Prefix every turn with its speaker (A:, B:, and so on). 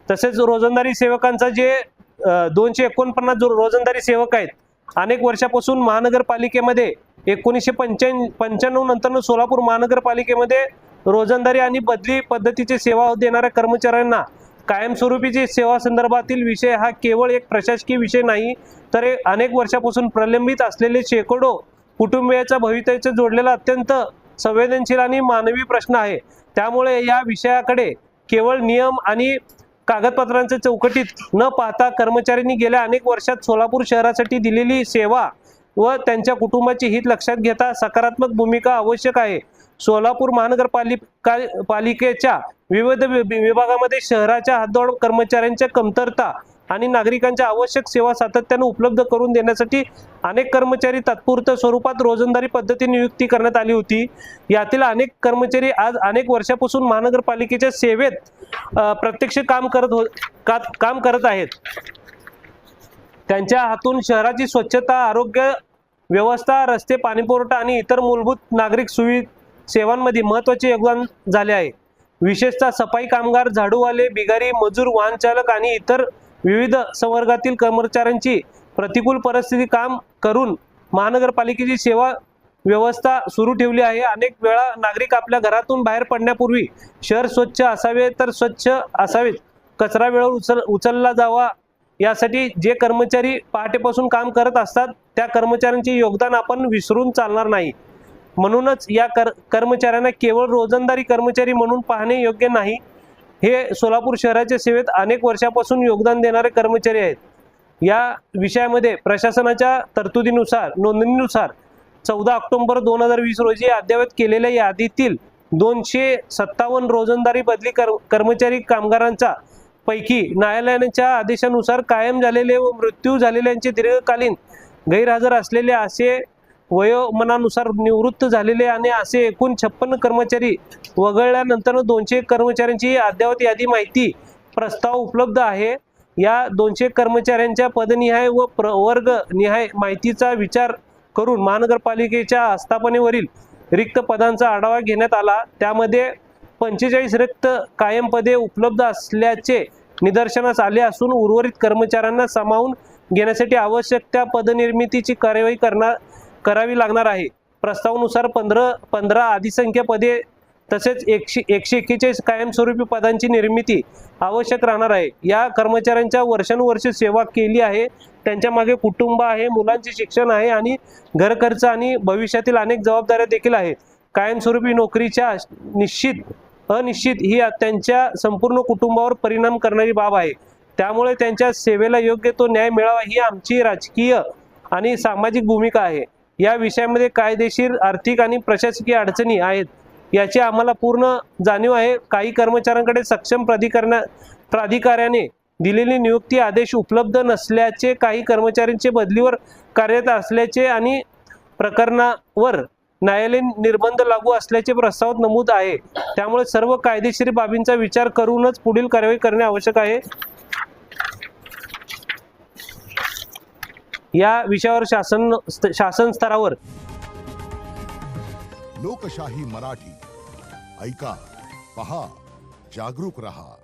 A: तसेच रोजंदारी सेवकांचा जे 249 जो रोजंदारी सेवक आहेत, अनेक वर्षापासून महानगरपालिकेमध्ये 1995 नंतर सोलापूर महानगरपालिकेमध्ये रोजंदारी आणि बदली पद्धतीची सेवा देणाऱ्या कर्मचाऱ्यांना कायमस्वरूपीची सेवा संदर्भातील विषय हा केवळ एक प्रशासकीय विषय नाही, तर अनेक वर्षापासून प्रलंबित असलेले शेकडो कुटुंबियांच्या भवितव्याचा जोडलेला अत्यंत संवेदनशील आणि मानवी प्रश्न आहे। त्यामुळे या विषयाकडे केवळ नियम आणि कागदपत्रांच्या चौकटीत न पाहता कर्मचाऱ्यांनी गेल्या अनेक वर्षात सोलापूर शहरासाठी दिलेली सेवा व त्यांच्या कुटुंबाचे हित लक्षात घेता सकारात्मक भूमिका आवश्यक आहे। सोलापूर महानगरपालिकेच्या विविध विभागामध्ये शहराच्या हातधोड कर्मचाऱ्यांच्या कमतरता आणि नागरिकांच्या आवश्यक सेवा सातत्याने उपलब्ध करून देण्यासाठी अनेक कर्मचारी तात्पुरत्या स्वरूपात रोजंदारी पद्धती नियुक्ती करण्यात आली होती। यातील अनेक कर्मचारी आज अनेक वर्षापासून महानगरपालिकेच्या सेवेत प्रत्यक्ष काम करत आहेत। त्यांच्या हातून शहराची स्वच्छता, आरोग्य व्यवस्था, रस्ते, पाणीपुरवठा आणि इतर मूलभूत नागरिक सेवांमध्ये महत्त्वाचे योगदान झाले आहे। विशेषतः सफाई कामगार, झाडूवाले, बिगारी, मजूर, वाहन चालक आणि इतर विविध संवर्गातील कर्मचाऱ्यांची प्रतिकूल परिस्थिती काम करून महानगरपालिकेची सेवा व्यवस्था सुरू ठेवली आहे। अनेक वेळा नागरिक आपल्या घरातून बाहेर पडण्यापूर्वी शहर स्वच्छ असावे तर स्वच्छ असावेत, कचरा वेळेवर उचलला जावा यासाठी जे कर्मचारी पहाटेपासून काम करत असतात त्या कर्मचाऱ्यांचे योगदान आपण विसरून चालणार नाही। म्हणूनच या कर्मचाऱ्यांना केवळ रोजंदारी कर्मचारी म्हणून पाहणे योग्य नाही। हे सोलापूर शहराच्या सेवेत अनेक वर्षापासून योगदान देणारे कर्मचारी आहेत। या विषयामध्ये प्रशासनाच्या तरतुदीनुसार नोंदणीनुसार 14 ऑक्टोबर 2020 रोजी अद्ययावत केलेल्या यादीतील 257 रोजंदारी बदली कर्मचारी कामगारांचा पैकी न्यायालयाच्या आदेशानुसार कायम झालेले व मृत्यू झालेल्यांचे दीर्घकालीन गैरहजर असलेले, असे वयोमानानुसार निवृत्त झालेले आणि असे एकूण 56 कर्मचारी वगळल्यानंतर 200 कर्मचाऱ्यांची अद्ययावत यादी माहिती प्रस्ताव उपलब्ध आहे। या 200 कर्मचाऱ्यांच्या पदनिहाय व वर्गनिहाय माहितीचा विचार करून महानगरपालिकेच्या आस्थापनेवरील रिक्त पदांचा आढावा घेण्यात आला। त्यामध्ये 45 रिक्त कायम पदे उपलब्ध असल्याचे निदर्शनास आले असून उर्वरित कर्मचाऱ्यांना सामावून घेण्यासाठी आवश्यक त्या पदनिर्मितीची कार्यवाही करावी लागणार आहे। प्रस्तावानुसार 15 अधिसंख्य पदे तसेच 141 कायमस्वरूपी पदांची निर्मिती आवश्यक राहणार आहे। या कर्मचाऱ्यांच्या वर्षानुवर्षे सेवा केली आहे, त्यांच्या मागे कुटुंब आहे, मुलांचे शिक्षण आहे आणि घर खर्च आणि भविष्यातील अनेक जबाबदाऱ्या देखील आहेत। कायमस्वरूपी नोकरीच्या निश्चित अनिश्चित ही त्यांच्या संपूर्ण कुटुंबावर परिणाम करणारी बाब आहे। त्यामुळे त्यांच्या सेवेला योग्य तो न्याय मिळावा ही आमची राजकीय आणि सामाजिक भूमिका आहे। या विषयामध्ये कायदेशीर, आर्थिक आणि प्रशासकीय अडचणी आहेत याची आम्हाला पूर्ण जाणीव आहे। काही कर्मचाऱ्यांकडे सक्षम प्राधिकाऱ्याने दिलेली नियुक्ती आदेश उपलब्ध नसल्याचे, काही कर्मचाऱ्यांचे बदलीवर कार्यरत असल्याचे आणि प्रकरणावर न्यायालयीन निर्बंध लागू असल्याचे प्रस्तावात नमूद आहे। त्यामुळे सर्व कायदेशीर बाबींचा विचार करूनच पुढील कार्यवाही करणे आवश्यक आहे। या विषयावर शासन स्तरावर
B: लोकशाही मराठी ऐका, पहा, जागरूक रहा।